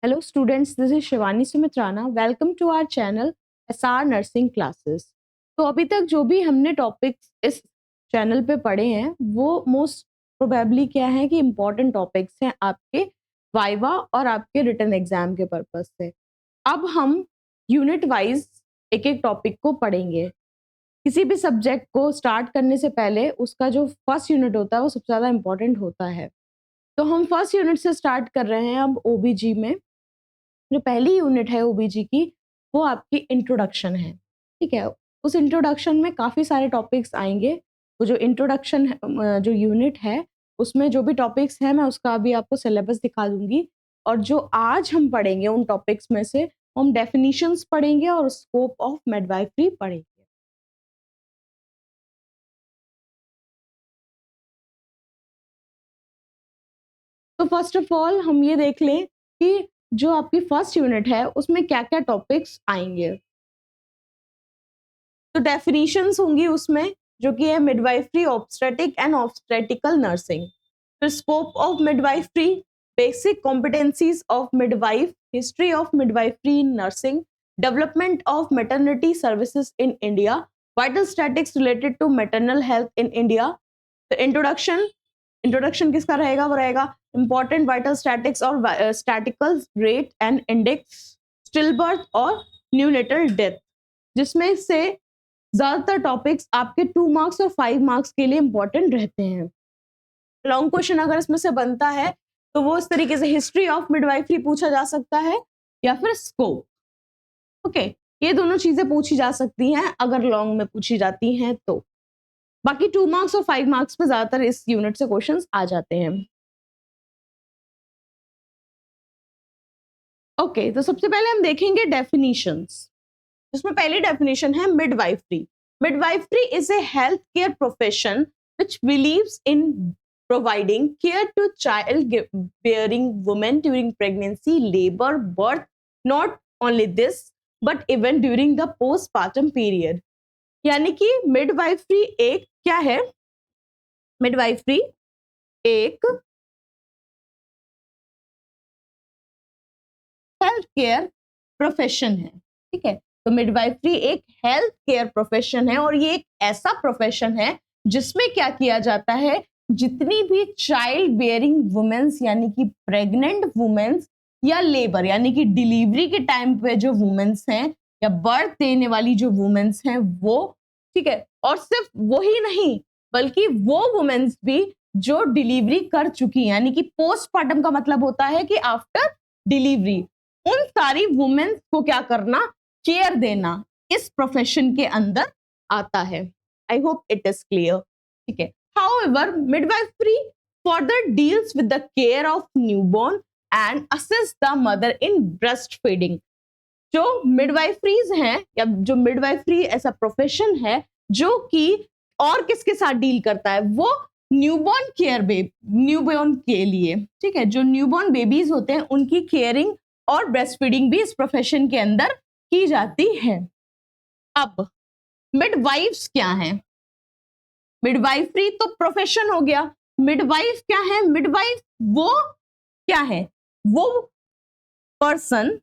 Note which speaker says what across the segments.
Speaker 1: Hello students, this is Shivani Sumitrana. Welcome to our channel SR nursing classes. तो अभी तक जो भी हमने टॉपिक्स इस चैनल पे पढ़े हैं वो मोस्ट प्रोबेबली क्या है कि इम्पोर्टेंट टॉपिक्स हैं आपके वाइवा और आपके रिटन एग्जाम के पर्पस से. अब हम यूनिट वाइज एक एक टॉपिक को पढ़ेंगे. किसी भी सब्जेक्ट को स्टार्ट करने से पहले उसका जो फर्स्ट यूनिट होता है वो सबसे ज़्यादा इम्पोर्टेंट होता है. तो हम फर्स्ट यूनिट से स्टार्ट कर रहे हैं अब ओबीजी में. जो पहली यूनिट है ओबीजी की वो आपकी इंट्रोडक्शन है. ठीक है, उस इंट्रोडक्शन में काफ़ी सारे टॉपिक्स आएंगे. वो जो इंट्रोडक्शन जो यूनिट है उसमें जो भी टॉपिक्स हैं मैं उसका अभी आपको सिलेबस दिखा दूंगी. और जो आज हम पढ़ेंगे उन टॉपिक्स में से हम डेफिनेशंस पढ़ेंगे और स्कोप ऑफ मिडवाइफरी पढ़ेंगे. तो फर्स्ट ऑफ ऑल हम ये देख लें कि जो आपकी फर्स्ट यूनिट है उसमें क्या क्या टॉपिक्स आएंगे. तो डेफिनेशंस होंगी उसमें जो कि है midwifery, obstetric and obstetrical nursing. फिर scope of midwifery, basic competencies of midwife, history of midwifery in nursing, development of maternity services in India, vital statics related to maternal health in India. तो introduction, introduction किसका रहेगा? वो रहेगा important vital statics और statical rate and index, still birth और neonatal death, जिसमें से ज्यादातर टॉपिक्स आपके 2 मार्क्स और 5 मार्क्स के लिए इंपॉर्टेंट रहते हैं. लॉन्ग क्वेश्चन अगर इसमें से बनता है तो वो इस तरीके से हिस्ट्री ऑफ मिडवाइफरी पूछा जा सकता है या फिर स्कोप. ओके, ये दोनों चीजें पूछी जा सकती हैं अगर लॉन्ग में पूछी जाती हैं तो. बाकी 2 मार्क्स और 5 मार्क्स पे ज्यादातर इस यूनिट से क्वेश्चंस आ जाते हैं. ओके, तो सबसे पहले हम देखेंगे डेफिनेशंस. जिसमें पहली डेफिनेशन है midwifery. Midwifery is a health care profession which believes in providing care to child bearing women during pregnancy, labor, birth, not only this but even during the postpartum period. यानी कि midwifery एक क्या है? Midwifery एक health care profession है. ठीक है, तो मिडवाइफरी एक हेल्थ केयर प्रोफेशन है और ये एक ऐसा प्रोफेशन है जिसमें क्या किया जाता है, जितनी भी चाइल्ड बेयरिंग वुमेन्स यानी कि प्रेग्नेंट वुमेन्स या लेबर यानी कि डिलीवरी के टाइम पे जो वुमेन्स हैं या बर्थ देने वाली जो वुमेन्स हैं वो, ठीक है, और सिर्फ वही नहीं बल्कि वो वुमेन्स भी जो डिलीवरी कर चुकी यानी कि पोस्टमार्टम का मतलब होता है कि आफ्टर डिलीवरी, उन सारी वुमेन्स को क्या करना, केयर देना, इस प्रोफेशन के अंदर आता है. I hope it is clear. ठीक है, however midwifery further deals with the care of newborn and assists the mother in breastfeeding. जो मिडवाइफरीज हैं या जो मिडवाइफरी ऐसा प्रोफेशन है जो कि और किसके साथ डील करता है, वो न्यूबॉर्न केयर न्यूबॉर्न के लिए. ठीक है, जो न्यूबॉर्न बेबीज होते हैं उनकी केयरिंग और ब्रेस्ट फीडिंग भी इस प्रोफेशन के अंदर की जाती है. अब मिडवाइफ्स क्या हैं? मिडवाइफरी तो प्रोफेशन हो गया. मिडवाइफ क्या है? मिडवाइफ वो क्या है? वो पर्सन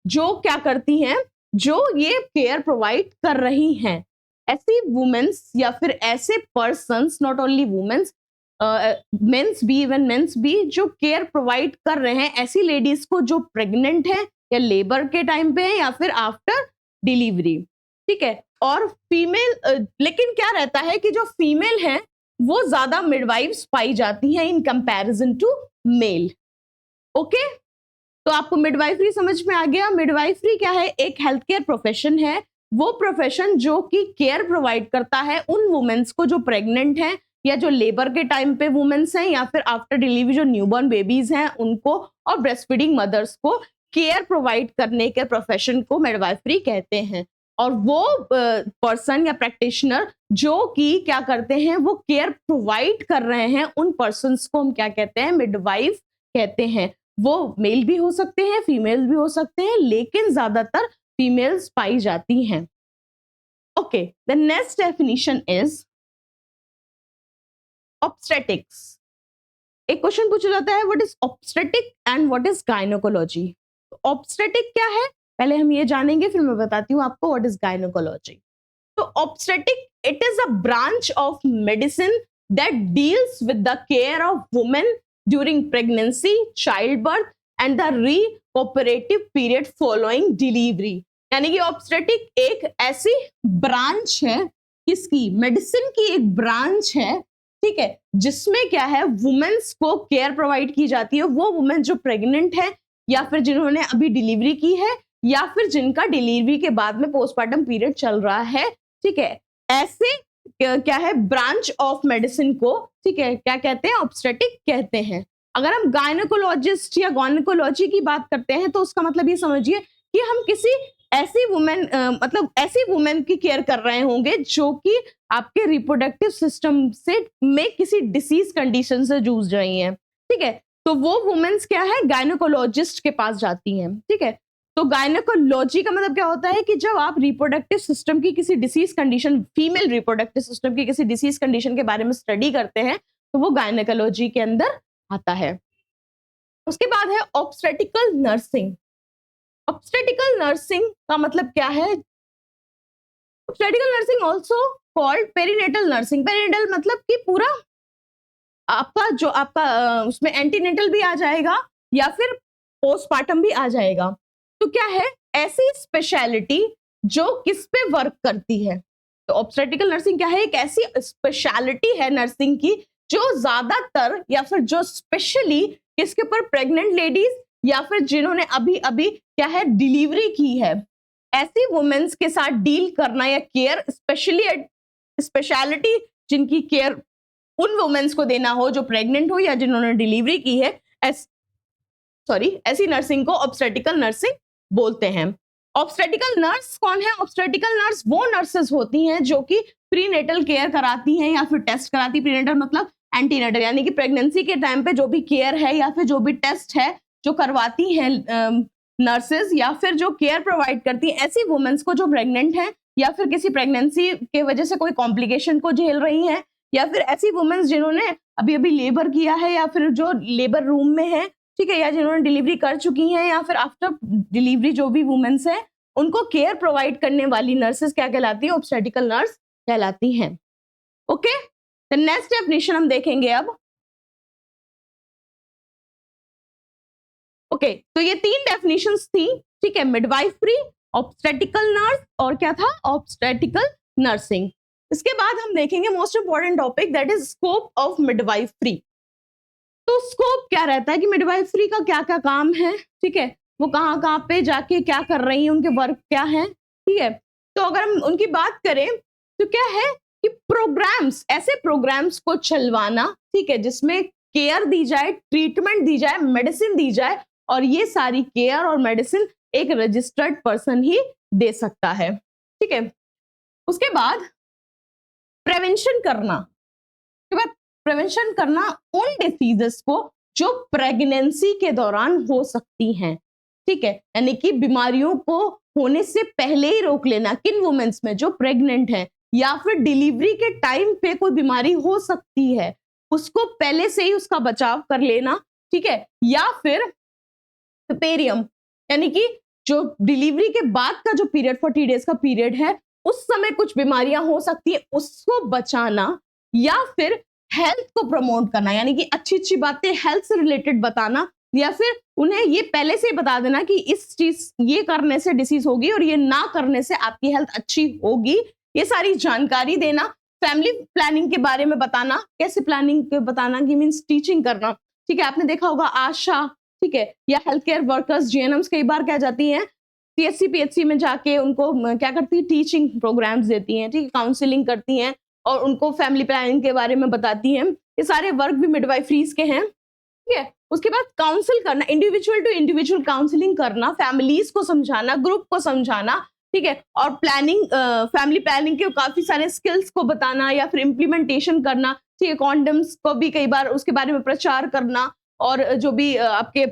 Speaker 1: जो क्या करती हैं, जो ये केयर प्रोवाइड कर रही हैं. ऐसी वुमेन्स या फिर ऐसे persons, not only womens, mens भी, इवन मेंस भी जो केयर प्रोवाइड कर रहे हैं ऐसी लेडीज को जो प्रेग्नेंट है या लेबर के टाइम पे है या फिर आफ्टर डिलीवरी. ठीक है, और फीमेल, लेकिन क्या रहता है कि जो फीमेल है वो ज्यादा मिडवाइफ्स पाई जाती हैं in comparison to male. Okay, तो आपको मिडवाइफरी समझ में आ गया. मिडवाइफरी क्या है? एक हेल्थ केयर प्रोफेशन है. वो प्रोफेशन जो कि केयर प्रोवाइड करता है उन वुमेन्स को जो प्रेग्नेंट हैं या जो लेबर के टाइम पे वुमेन्स हैं या फिर आफ्टर डिलीवरी जो न्यूबॉर्न बेबीज हैं उनको, और ब्रेस्ट फीडिंग मदर्स को केयर प्रोवाइड करने के प्रोफेशन को मिडवाइफरी कहते हैं. और वो पर्सन या प्रैक्टिशनर जो कि क्या करते हैं, वो केयर प्रोवाइड कर रहे हैं उन पर्सन्स को हम क्या कहते हैं? मिडवाइफ कहते हैं. वो मेल भी हो सकते हैं, फीमेल भी हो सकते हैं, लेकिन ज्यादातर फीमेल्स पाई जाती हैं. Okay, the next definition is obstetrics. एक क्वेश्चन पूछा जाता है what is obstetric and what is gynaecology. Obstetric क्या है पहले हम ये जानेंगे, फिर मैं बताती हूँ आपको व्हाट इज गायनेकोलॉजी। तो obstetric it is a branch of medicine that deals with the care of women during pregnancy, child birth and the recuperative period following delivery. यानी कि ऑब्स्टेटिक एक ऐसी ब्रांच है, किसकी, मेडिसिन की एक ब्रांच है, ठीक है, जिसमें क्या है वुमेन्स को केयर प्रोवाइड की जाती है। वो वुमेन जो प्रेग्नेंट है या फिर जिन्होंने अभी डिलीवरी की है या फिर जिनका डिलीवरी के बाद में पोस्टमार्टम पीरियड चल रहा है, ठीक है, ऐसे क्या है ब्रांच ऑफ मेडिसिन को, ठीक है, क्या कहते हैं, ऑब्स्टेटिक कहते हैं। अगर हम गायनेकोलॉजिस्ट या गायनेकोलॉजी की बात करते हैं तो उसका मतलब ये समझिए कि हम किसी ऐसी वुमेन मतलब ऐसी वुमेन की केयर कर रहे होंगे जो कि आपके रिप्रोडक्टिव सिस्टम से में किसी डिसीज कंडीशन से जूझ रही हैं, ठीक है, तो वो वुमेन्स क्या है गायनेकोलॉजिस्ट के पास जाती हैं, ठीक है। तो गायनेकोलॉजी का मतलब क्या होता है कि जब आप रिप्रोडक्टिव सिस्टम की किसी disease condition, female reproductive system की किसी डिसीज कंडीशन के बारे में स्टडी करते हैं तो वो गायनेकोलॉजी के अंदर आता है। उसके बाद है ऑब्स्टेटिकल नर्सिंग। ऑब्स्टेटिकल नर्सिंग का मतलब क्या है, obstetrical nursing also called perinatal nursing. Perinatal मतलब कि पूरा आपका जो आपका उसमें एंटीनेटल भी आ जाएगा या फिर पोस्टमार्टम भी आ जाएगा। तो क्या है ऐसी स्पेशलिटी जो किस पे वर्क करती है। तो ऑब्स्टेटिकल नर्सिंग क्या है, एक ऐसी स्पेशलिटी है नर्सिंग की जो ज्यादातर या फिर जो स्पेशली किसके ऊपर, प्रेग्नेंट लेडीज या फिर जिन्होंने अभी अभी क्या है डिलीवरी की है, ऐसी वुमेन्स के साथ डील करना या केयर, स्पेशली स्पेशलिटी जिनकी केयर उन वुमेन्स को देना हो जो प्रेग्नेंट हो या जिन्होंने डिलीवरी की है, ऐसी नर्सिंग को ऑब्स्टेटिकल नर्सिंग बोलते हैं। ऑब्स्टेटिकल नर्स कौन है, ऑब्स्टेटिकल नर्स वो नर्सेस होती हैं जो कि प्रीनेटल केयर कराती हैं या फिर टेस्ट कराती, प्रीनेटल मतलब एंटीनेटल, यानी कि प्रेगनेंसी के टाइम पे जो भी केयर है या फिर जो भी टेस्ट है जो करवाती हैं नर्सेज या फिर जो केयर प्रोवाइड करती हैं ऐसी वुमेन्स को जो प्रेग्नेंट हैं या फिर किसी प्रेगनेंसी के वजह से कोई कॉम्प्लिकेशन को झेल रही हैं या फिर ऐसी वुमेन्स जिन्होंने अभी अभी लेबर किया है या फिर जो लेबर रूम में है, ठीक है, या जिन्होंने डिलीवरी कर चुकी हैं या फिर आफ्टर डिलीवरी जो भी वुमेन्स हैं उनको केयर प्रोवाइड करने वाली नर्सेस क्या कहलाती है, ऑब्स्टेटिकल नर्स कहलाती हैं। ओके, द नेक्स्ट डेफिनेशन हम देखेंगे अब। ओके, तो ये तीन डेफिनेशंस थी, ठीक है, मिडवाइफरी, ऑब्स्टेटिकल नर्स और क्या था, ऑब्स्टेटिकल नर्सिंग। इसके बाद हम देखेंगे most important topic that is scope of midwifery. तो स्कोप क्या रहता है कि मिडवाइफरी का क्या क्या काम है, ठीक है, वो कहाँ पे जाके क्या कर रही है, उनके वर्क क्या है, ठीक है। तो अगर हम उनकी बात करें तो क्या है कि प्रोग्राम्स, ऐसे प्रोग्राम्स को चलवाना, ठीक है, जिसमें केयर दी जाए, ट्रीटमेंट दी जाए, मेडिसिन दी जाए और ये सारी केयर और मेडिसिन एक रजिस्टर्ड पर्सन ही दे सकता है, ठीक है। उसके बाद प्रिवेंशन करना, उसके बाद प्रिवेंशन करना उन डिसीजेस को जो प्रेगनेंसी के दौरान हो सकती हैं, ठीक है, यानी कि बीमारियों को होने से पहले ही रोक लेना किन वुमेन्स में जो प्रेग्नेंट है या फिर डिलीवरी के टाइम पे कोई बीमारी हो सकती है उसको पहले से ही उसका बचाव कर लेना, ठीक है, या फिर पेरियम यानी कि जो डिलीवरी के बाद का जो पीरियड 40 डेज का पीरियड है उस समय कुछ बीमारियां हो सकती है उसको बचाना या फिर हेल्थ को प्रमोट करना, यानी कि अच्छी अच्छी बातें हेल्थ से रिलेटेड बताना या फिर उन्हें ये पहले से बता देना कि इस चीज ये करने से डिसीज होगी और ये ना करने से आपकी हेल्थ अच्छी होगी, ये सारी जानकारी देना। फैमिली प्लानिंग के बारे में बताना, कैसे प्लानिंग के बताना की मीन्स टीचिंग करना, ठीक है, आपने देखा होगा आशा, ठीक है, या हेल्थ केयर वर्कर्स जीएनएम्स कई बार क्या जाती हैं सीएचसी पीएचसी में जाके उनको क्या करती है टीचिंग प्रोग्राम्स देती हैं, ठीक है, काउंसलिंग करती हैं और उनको फैमिली प्लानिंग के बारे में बताती हैं। ये सारे वर्क भी मिडवाइफरीज के हैं, ठीक है। उसके बाद काउंसिल करना, इंडिविजुअल टू इंडिविजुअल काउंसलिंग करना, फैमिलीज को समझाना, ग्रुप को समझाना, ठीक है, और प्लानिंग फैमिली प्लानिंग के काफी सारे स्किल्स को बताना या फिर इम्प्लीमेंटेशन करना, ठीक है, कॉन्डम्स को भी कई बार उसके बारे में प्रचार करना और जो भी आपके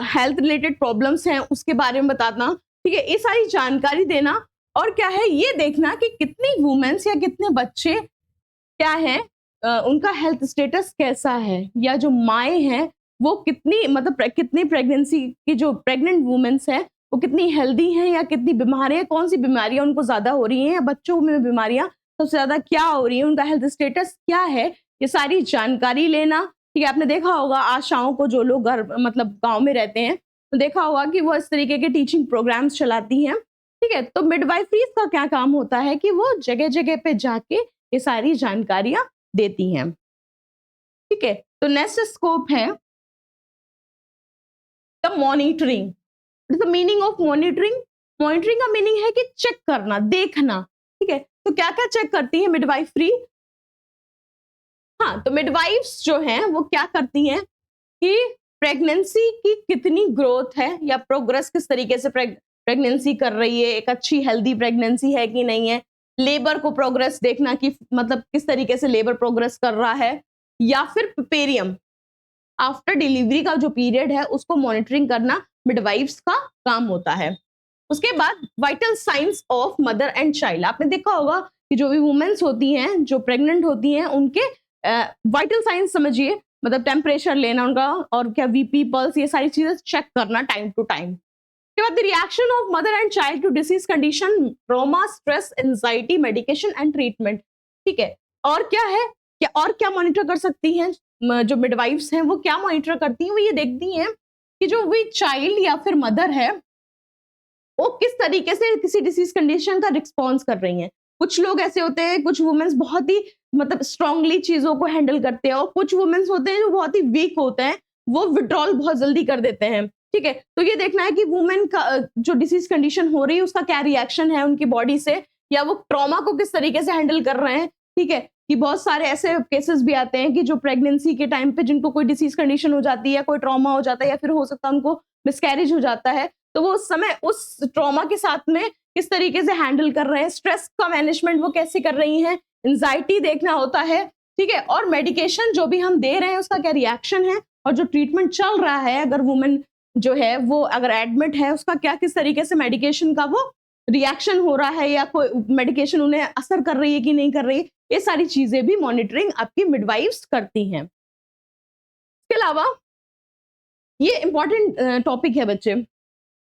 Speaker 1: हेल्थ रिलेटेड प्रॉब्लम्स हैं उसके बारे में बताना, ठीक है, ये सारी जानकारी देना और क्या है ये देखना कि कितनी वुमेन्स या कितने बच्चे क्या है उनका हेल्थ स्टेटस कैसा है, या जो माएँ हैं वो कितनी मतलब कितनी प्रेगनेंसी की जो प्रेग्नेंट वुमेन्स हैं वो कितनी हेल्दी हैं या कितनी बीमार हैं, कौन सी बीमारियां उनको ज्यादा हो रही हैं या बच्चों में बीमारियां सबसे ज्यादा क्या हो रही है, उनका हेल्थ स्टेटस क्या है, ये सारी जानकारी लेना। ठीक है, आपने देखा होगा आशाओं को, जो लोग घर मतलब गांव में रहते हैं, तो देखा होगा कि वो इस तरीके के टीचिंग प्रोग्राम्स चलाती हैं। ठीक है, तो मिडवाइफरीज का क्या काम होता है कि वो जगह जगह पे जाके ये सारी जानकारियां देती हैं। ठीक है, तो नेक्स्ट स्कोप है the monitoring. The meaning of monitoring, monitoring का मीनिंग है कि चेक करना, देखना। ठीक है, तो क्या क्या चेक करती है मिडवाइफरी? हाँ, तो मिडवाइफ्स जो हैं वो क्या करती हैं कि प्रेगनेंसी की कितनी ग्रोथ है या प्रोग्रेस किस तरीके से प्रेगनेंसी कर रही है, एक अच्छी हेल्दी प्रेगनेंसी है कि नहीं है, लेबर को प्रोग्रेस देखना कि मतलब किस तरीके से लेबर प्रोग्रेस कर रहा है, या फिर पेरियम आफ्टर डिलीवरी का जो पीरियड है उसको मॉनिटरिंग करना मिडवाइफ्स का काम होता है। उसके बाद vital science of mother and child, आपने देखा होगा कि जो भी वुमेन्स होती हैं जो प्रेग्नेंट होती हैं उनके वाइटल साइंस समझिए, मतलब टेम्परेचर लेना उनका, और क्या वीपी पल्स, ये सारी चीजें चेक करना टाइम टू टाइम। उसके बाद the reaction of mother and child to disease condition, trauma, stress, anxiety, medication and treatment. ठीक है, और क्या है, क्या और क्या मॉनिटर कर सकती हैं जो मिडवाइफ्स हैं, वो क्या मॉनिटर करती हैं, वो ये देखती हैं कि जो भी चाइल्ड या फिर मदर है वो किस तरीके से किसी डिसीज कंडीशन का रिस्पॉन्स कर रही हैं। कुछ लोग ऐसे होते हैं, कुछ वुमेन्स बहुत ही मतलब स्ट्रांगली चीजों को हैंडल करते हैं, और कुछ वुमेन्स होते हैं जो बहुत ही वीक होते हैं, वो विड्रॉल बहुत जल्दी कर देते हैं। ठीक है, तो ये देखना है कि वुमेन का जो डिसीज कंडीशन हो रही है उसका क्या रिएक्शन है उनकी बॉडी से, या वो ट्रॉमा को किस तरीके से हैंडल कर रहे हैं। ठीक है, कि बहुत सारे ऐसे केसेस भी आते हैं कि जो प्रेगनेंसी के टाइम पे जिनको कोई डिसीज कंडीशन हो जाती है, कोई ट्रॉमा हो जाता है, या फिर हो सकता है उनको मिसकैरेज हो जाता है, तो वो उस समय उस ट्रॉमा के साथ में किस तरीके से हैंडल कर रहे हैं, स्ट्रेस का मैनेजमेंट वो कैसे कर रही हैं, एंजाइटी देखना होता है। ठीक है, और मेडिकेशन जो भी हम दे रहे हैं उसका क्या रिएक्शन है, और जो ट्रीटमेंट चल रहा है अगर वुमेन जो है वो अगर एडमिट है उसका क्या किस तरीके से मेडिकेशन का वो रिएक्शन हो रहा है, या कोई मेडिकेशन उन्हें असर कर रही है कि नहीं कर रही, ये सारी चीजें भी मॉनिटरिंग आपकी मिडवाइफ्स करती हैं। इसके अलावा ये इंपॉर्टेंट टॉपिक है बच्चे,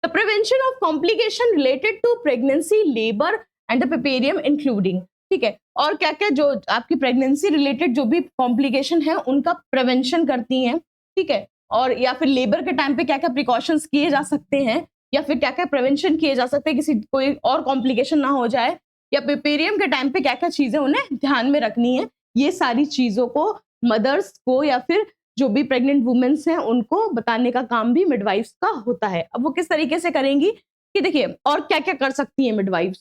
Speaker 1: the prevention of complication related to pregnancy, labor and the prepartum including। ठीक है, और क्या क्या जो आपकी प्रेगनेंसी रिलेटेड जो भी कॉम्प्लिकेशन है उनका प्रिवेंशन करती हैं। ठीक है, और या फिर लेबर के टाइम पे क्या क्या प्रिकॉशंस किए जा सकते हैं, या फिर क्या क्या प्रिवेंशन किए जा सकते हैं किसी कोई और कॉम्प्लिकेशन ना हो जाए, या प्रिपेरियम के टाइम पे क्या क्या चीजें उन्हें ध्यान में रखनी है, ये सारी चीजों को मदर्स को या फिर जो भी प्रेग्नेंट वुमेन्स हैं उनको बताने का काम भी मिडवाइफ्स का होता है। अब वो किस तरीके से करेंगी कि देखिए और क्या क्या कर सकती हैं मिडवाइफ्स।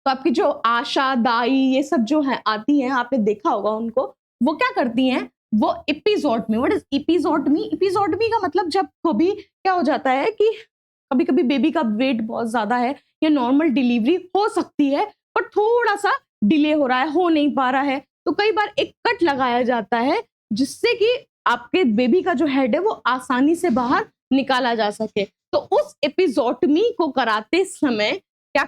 Speaker 1: तो आपकी जो आशा दाई ये सब जो है आती हैं, आपने देखा होगा उनको, वो क्या करती हैं, वो एपिजोटमी, व्हाट इज एपिजोटमी, एपिजोटमी का मतलब जब कभी क्या हो जाता है कि कभी कभी बेबी का वेट बहुत ज्यादा है या नॉर्मल डिलीवरी हो सकती है पर थोड़ा सा डिले हो रहा है, हो नहीं पा रहा है, तो कई बार एक कट लगाया जाता है जिससे कि आपके बेबी का जो हेड है वो आसानी से बाहर निकाला जा सके। तो उस एपिजोटमी को कराते समय क्या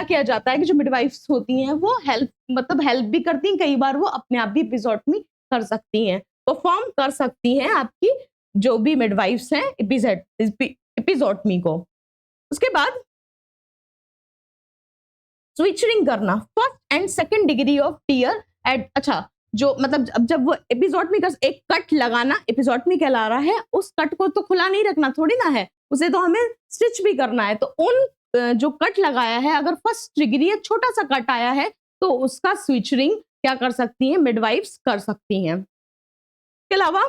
Speaker 1: किया जाता है कि जो मिडवाइफ्स होती हैं वो हेल्प भी करती हैं, कई बार वो अपने आप भी एपिजोटमी कर सकती हैं, परफॉर्म कर सकती हैं आपकी जो भी मिडवाइफ्स हैं एपिजोटमी को। उसके बाद स्विचरिंग करना, first and second degree of tear at, अच्छा जो मतलब जब वो एपिजोटमी का एक कट लगाना एपिजोटमी कहला रहा है, उस कट को तो खुला नहीं रखना थोड़ी ना है, उसे तो हमें स्टिच भी करना है। तो उन जो कट लगाया है अगर फर्स्ट डिग्री एक छोटा सा कट आया है तो उसका स्विचरिंग क्या कर सकती हैं मिडवाइफ्स कर सकती हैं। इसके अलावा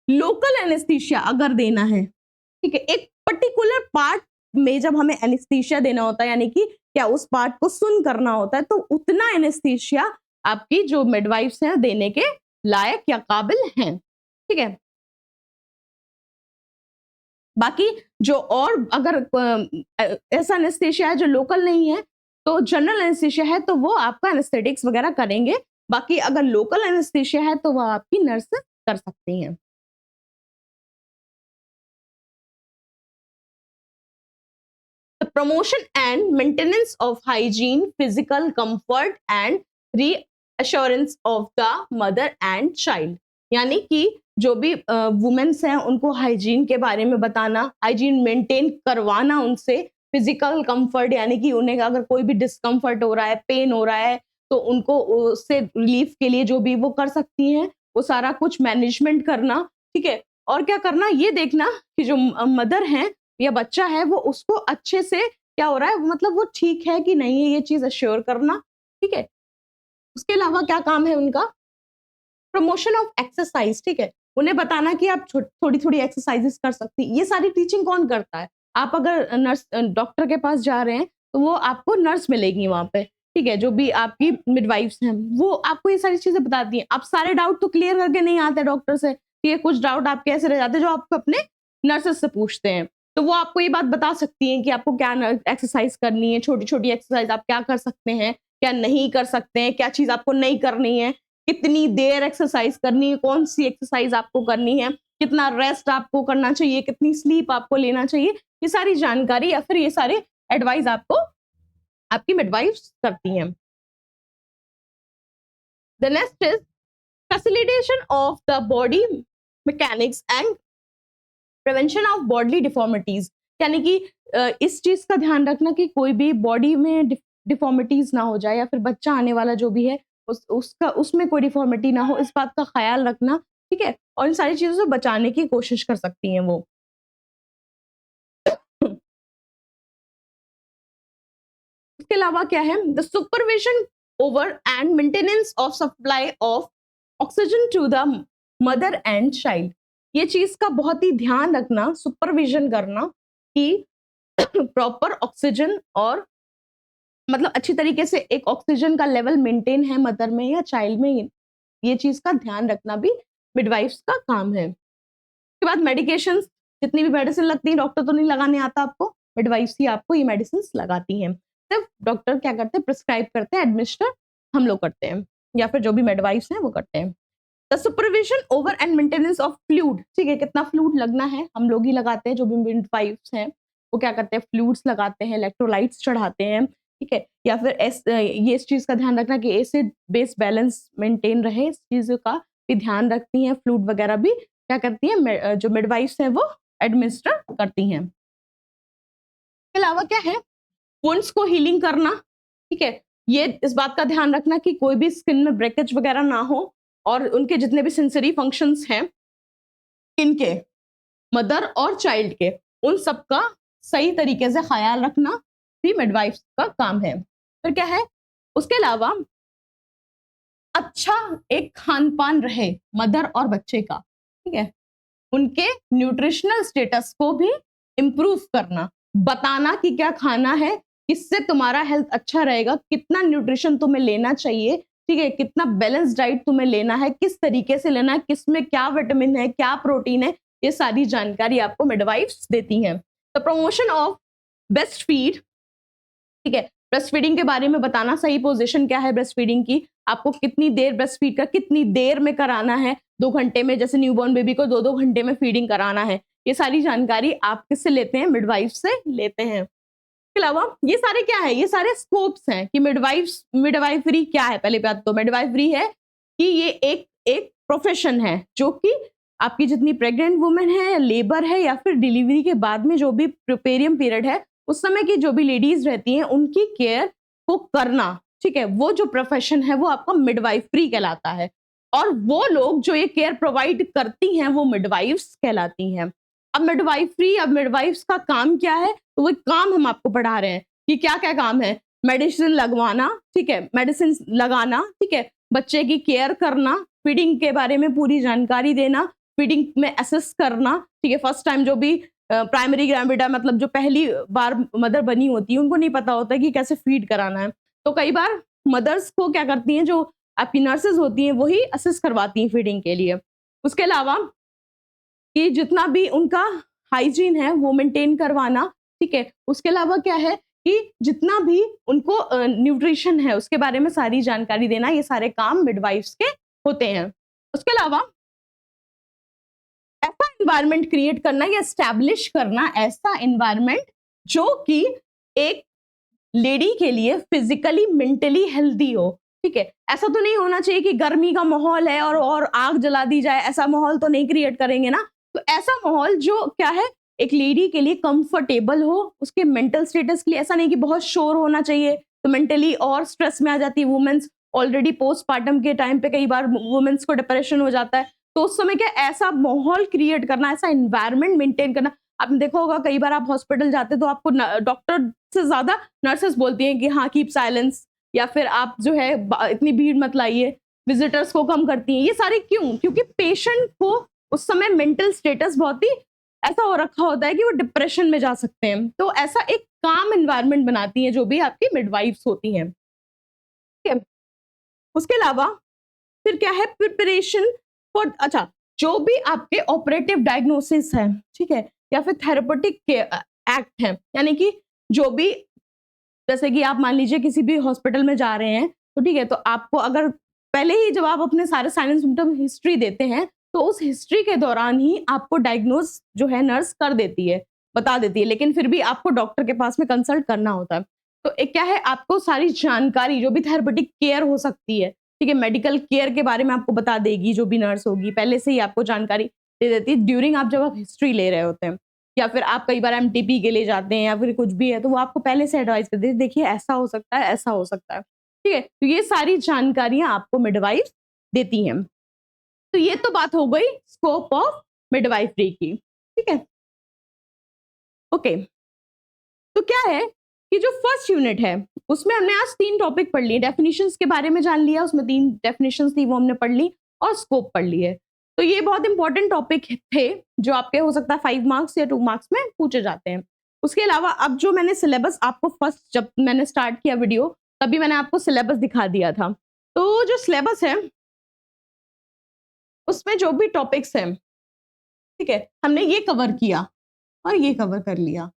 Speaker 1: लोकल एनेस्थीसिया अगर देना है, ठीक है, एक पर्टिकुलर पार्ट में जब हमें एनेस्थीसिया देना होता है यानी कि क्या उस पार्ट को सुन करना होता है, तो उतना एनेस्थीसिया आपकी जो मिडवाइफ्स हैं देने के लायक या काबिल हैं। ठीक है, बाकी जो और अगर ऐसा एनेस्थीसिया है जो लोकल नहीं है तो जनरल एनेस्थीसिया है तो वो आपका एनेस्थेटिक्स वगैरह करेंगे, बाकी अगर लोकल एनेस्थीसिया है तो वह आपकी नर्स कर सकती हैं। The promotion and maintenance of hygiene, physical comfort and assurance of the mother and child, यानी कि जो भी वुमेन्स हैं उनको हाइजीन के बारे में बताना, हाइजीन मेंटेन करवाना उनसे, फिजिकल कंफर्ट यानी कि उन्हें अगर कोई भी डिस्कम्फर्ट हो रहा है, पेन हो रहा है, तो उनको उससे रिलीफ के लिए जो भी वो कर सकती हैं, वो सारा कुछ मैनेजमेंट करना, ठीक है। और क्या करना, ये देखना कि जो मदर है या बच्चा है वो उसको अच्छे से क्या हो रहा है, मतलब वो ठीक है कि नहीं है, ये चीज अश्योर करना, ठीक है। उसके अलावा क्या काम है उनका, प्रमोशन ऑफ एक्सरसाइज, ठीक है। उन्हें बताना कि आप थोड़ी थोड़ी एक्सरसाइजेस कर सकती, ये सारी टीचिंग कौन करता है, आप अगर नर्स डॉक्टर के पास जा रहे हैं तो वो आपको नर्स मिलेगी वहां पे, ठीक है। जो भी आपकी मिडवाइफ्स हैं वो आपको ये सारी चीजें बताती हैं। आप सारे डाउट तो क्लियर करके नहीं आते डॉक्टर से, ठीक है, कुछ डाउट आपके ऐसे रह जाते हैं जो आप अपने नर्सेस से पूछते हैं, तो वो आपको ये बात बता सकती हैं कि आपको क्या एक्सरसाइज करनी है, छोटी छोटी एक्सरसाइज आप क्या कर सकते हैं, क्या नहीं कर सकते हैं, क्या चीज आपको नहीं करनी है, कितनी देर एक्सरसाइज करनी है, कौन सी एक्सरसाइज आपको करनी है, कितना रेस्ट आपको करना चाहिए, कितनी स्लीप आपको लेना चाहिए, ये सारी जानकारी या फिर ये सारे एडवाइस आपको आपकी मिडवाइफ्स करती हैं। The next is facilitation of the body mechanics and prevention of bodily deformities, यानी कि इस चीज का ध्यान रखना कि कोई भी बॉडी में डिफॉर्मिटीज ना हो जाए, या फिर बच्चा आने वाला जो भी है उसका उसमें कोई डिफॉर्मिटी ना हो, इस बात का ख्याल रखना, ठीक है। और इन सारी चीजों से बचाने की कोशिश कर सकती हैं वो। इसके अलावा क्या है, the supervision over and maintenance of supply of oxygen to the mother and child, ये चीज का बहुत ही ध्यान रखना, सुपरविजन करना कि प्रॉपर ऑक्सीजन और मतलब अच्छी तरीके से एक ऑक्सीजन का लेवल मेंटेन है मदर में या चाइल्ड में, ये चीज का ध्यान रखना भी मिडवाइफ्स का काम है। उसके बाद मेडिकेशंस, जितनी भी मेडिसिन लगती है डॉक्टर तो नहीं लगाने आता आपको, मिडवाइफ्स ही आपको ये मेडिसिन लगाती हैं। सिर्फ डॉक्टर क्या करते हैं, प्रिस्क्राइब करते हैं, एडमिनिस्टर हम लोग करते हैं, या फिर जो भी मिडवाइफ्स हैं वो करते हैं। The supervision over and maintenance of fluid, ठीक है, कितना फ्लूइड लगना है हम लोग ही लगाते हैं, जो भी मिडवाइफ्स हैं वो क्या करते हैं, फ्लूइड्स लगाते हैं, इलेक्ट्रोलाइट्स चढ़ाते हैं, ठीक है। या फिर ये इस चीज का ध्यान रखना कि एसिड बेस बैलेंस मेंटेन रहे, इस चीज का भी ध्यान रखती हैं। फ्लूइड वगैरह भी क्या करती हैं, जो मिडवाइफ्स हैं वो एडमिनिस्टर करती हैं। इसके अलावा क्या है, वुंड्स को हीलिंग करना, ठीक है, ये इस बात का ध्यान रखना कि कोई भी स्किन में ब्रेकेज वगैरह ना हो, और उनके जितने भी सेंसरी फंक्शंस हैं स्किन के, मदर और चाइल्ड के, उन सबका सही तरीके से ख्याल रखना भी मिडवाइफ्स का काम है। फिर क्या है, उसके अलावा अच्छा एक खान पान रहे मदर और बच्चे का, ठीक है, उनके न्यूट्रिशनल स्टेटस को भी इम्प्रूव करना, बताना कि क्या खाना है, किससे तुम्हारा हेल्थ अच्छा रहेगा, कितना न्यूट्रिशन तुम्हें लेना चाहिए, ठीक है, कितना बैलेंस डाइट तुम्हें लेना है, किस तरीके से लेना है, किसमें क्या विटामिन है, क्या प्रोटीन है, ये सारी जानकारी आपको मिडवाइफ्स देती हैं। The promotion of best feed, ठीक है, ब्रेस्ट फीडिंग के बारे में बताना, सही पोजीशन क्या है ब्रेस्ट फीडिंग की, आपको कितनी देर ब्रेस्ट फीड का कितनी देर में कराना है, 2 घंटे में, जैसे न्यूबॉर्न बेबी को 2-2 घंटे में फीडिंग कराना है, ये सारी जानकारी आप किससे लेते हैं, मिडवाइफ से लेते हैं। इसके अलावा ये सारे क्या है, ये सारे स्कोप्स हैं कि मिडवाइफरी क्या है। पहले बात तो मिडवाइफरी है कि ये एक एक प्रोफेशन है जो कि आपकी जितनी प्रेग्नेंट वुमेन है, लेबर है, या फिर डिलीवरी के बाद में जो भी प्रिपेरियम पीरियड है उस समय की जो भी लेडीज रहती हैं उनकी केयर को करना, ठीक है, वो जो प्रोफेशन है वो आपका मिडवाइफरी कहलाता है। और वो लोग जो ये केयर प्रोवाइड करती हैं वो मिडवाइफ्स कहलाती हैं। अब मिडवाइफ्स का काम क्या है, तो वो काम हम आपको पढ़ा रहे हैं कि क्या क्या काम है, मेडिसिन लगवाना, ठीक है, मेडिसिन लगाना, ठीक है, बच्चे की केयर करना, फीडिंग के बारे में पूरी जानकारी देना, फीडिंग में असेस करना, ठीक है, फर्स्ट टाइम जो भी प्राइमरी ग्राविडा मतलब जो पहली बार मदर बनी होती है उनको नहीं पता होता कि कैसे फीड कराना है, तो कई बार मदर्स को क्या करती हैं, जो आपकी नर्सेज होती हैं वही असिस्ट करवाती हैं फीडिंग के लिए। उसके अलावा कि जितना भी उनका हाइजीन है वो मेंटेन करवाना, ठीक है, उसके अलावा क्या है कि जितना भी उनको न्यूट्रिशन है उसके बारे में सारी जानकारी देना, ये सारे काम मिडवाइफ्स के होते हैं। उसके अलावा ऐसा एनवायरनमेंट क्रिएट करना या एस्टैब्लिश करना, ऐसा एनवायरनमेंट जो कि एक लेडी के लिए फिजिकली मेंटली हेल्दी हो, ठीक है, ऐसा तो नहीं होना चाहिए कि गर्मी का माहौल है और आग जला दी जाए, ऐसा माहौल तो नहीं क्रिएट करेंगे ना। तो ऐसा माहौल जो क्या है, एक लेडी के लिए कंफर्टेबल हो, उसके मेंटल स्टेटस के लिए, ऐसा नहीं कि बहुत शोर होना चाहिए, तो मेंटली और स्ट्रेस में आ जाती है वुमेन्स। ऑलरेडी पोस्टपार्टम के टाइम पे कई बार वुमेन्स को डिप्रेशन हो जाता है, तो उस समय क्या ऐसा माहौल क्रिएट करना, ऐसा एनवायरनमेंट मेंटेन करना। आपने देखा होगा कई बार आप हॉस्पिटल जाते तो आपको डॉक्टर से ज्यादा नर्सेस बोलती हैं कि हाँ कीप साइलेंस, या फिर आप जो है इतनी भीड़ मत लाइए, विजिटर्स को कम करती हैं। ये सारे क्यों? क्योंकि पेशेंट को उस समय मेंटल स्टेटस बहुत ही ऐसा हो रखा होता है कि वो डिप्रेशन में जा सकते हैं। तो ऐसा एक काम एनवायरनमेंट बनाती है जो भी आपकी मिडवाइफ्स होती हैं, ठीक है। उसके अलावा फिर क्या है, प्रिपरेशन फॉर, अच्छा, जो भी आपके ऑपरेटिव डायग्नोसिस है, ठीक है, या फिर थेरेपेटिक एक्ट है, यानी कि जो भी, जैसे कि आप मान लीजिए किसी भी हॉस्पिटल में जा रहे हैं, तो ठीक है, तो आपको अगर पहले ही जब आप अपने सारे साइन एंड सिम्टम हिस्ट्री देते हैं, तो उस हिस्ट्री के दौरान ही आपको डायग्नोस जो है नर्स कर देती है, बता देती है, लेकिन फिर भी आपको डॉक्टर के पास में कंसल्ट करना होता है। तो एक क्या है, आपको सारी जानकारी जो भी थेरेपेटिक केयर हो सकती है, ठीक है, मेडिकल केयर के बारे में आपको बता देगी जो भी नर्स होगी, पहले से ही आपको जानकारी दे देती है ड्यूरिंग आप जब आप हिस्ट्री ले रहे होते हैं। या फिर आप कई बार एमटीपी के लिए जाते हैं या फिर कुछ भी है, तो वो आपको पहले से एडवाइस कर देते हैं, देखिए ऐसा हो सकता है, ऐसा हो सकता है, ठीक है। तो ये सारी जानकारियां आपको मिडवाइफ देती हैं। तो ये तो बात हो गई स्कोप ऑफ मिडवाइफरी की, ठीक है। ओके, तो क्या है कि जो फर्स्ट यूनिट है उसमें हमने आज 3 टॉपिक पढ़ लिए, डेफिनेशंस के बारे में जान लिया, उसमें 3 डेफिनेशंस थी वो हमने पढ़ ली, और स्कोप पढ़ लिए। तो ये बहुत इंपॉर्टेंट टॉपिक थे जो आपके हो सकता है 5 मार्क्स या 2 मार्क्स में पूछे जाते हैं। उसके अलावा अब जो मैंने सिलेबस आपको फर्स्ट जब मैंने स्टार्ट किया वीडियो, तभी मैंने आपको सिलेबस दिखा दिया था। तो जो सिलेबस है उसमें जो भी टॉपिक्स हैं, ठीक है, हमने ये कवर किया और ये कवर कर लिया।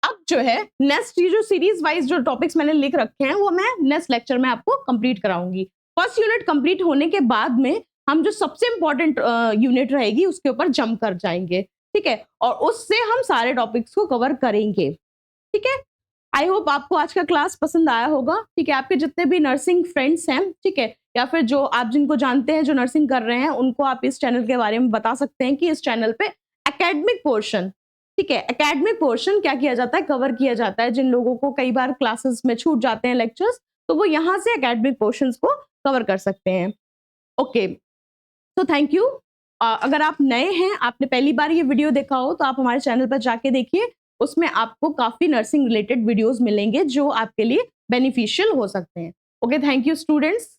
Speaker 1: अब जो है नेक्स्ट, ये जो सीरीज वाइज जो टॉपिक्स मैंने लिख रखे हैं वो मैं नेक्स्ट लेक्चर में आपको कंप्लीट कराऊंगी। फर्स्ट यूनिट कंप्लीट होने के बाद में हम जो सबसे इंपॉर्टेंट यूनिट रहेगी उसके ऊपर जंप कर जाएंगे, ठीक है, और उससे हम सारे टॉपिक्स को कवर करेंगे, ठीक है। आई होप आपको आज का क्लास पसंद आया होगा, ठीक है। आपके जितने भी नर्सिंग फ्रेंड्स हैं, ठीक है, या फिर जो आप जिनको जानते हैं जो नर्सिंग कर रहे हैं, उनको आप इस चैनल के बारे में बता सकते हैं कि इस चैनल पे एकेडमिक पोर्शन, ठीक है, एकेडमिक पोर्शन क्या किया जाता है, कवर किया जाता है। जिन लोगों को कई बार क्लासेस में छूट जाते हैं लेक्चर्स, तो वो यहाँ से एकेडमिक पोर्शंस को कवर कर सकते हैं। ओके, तो थैंक यू। अगर आप नए हैं, आपने पहली बार ये वीडियो देखा हो, तो आप हमारे चैनल पर जाके देखिए, उसमें आपको काफी नर्सिंग रिलेटेड वीडियोस मिलेंगे जो आपके लिए बेनिफिशियल हो सकते हैं। Okay, thank you students.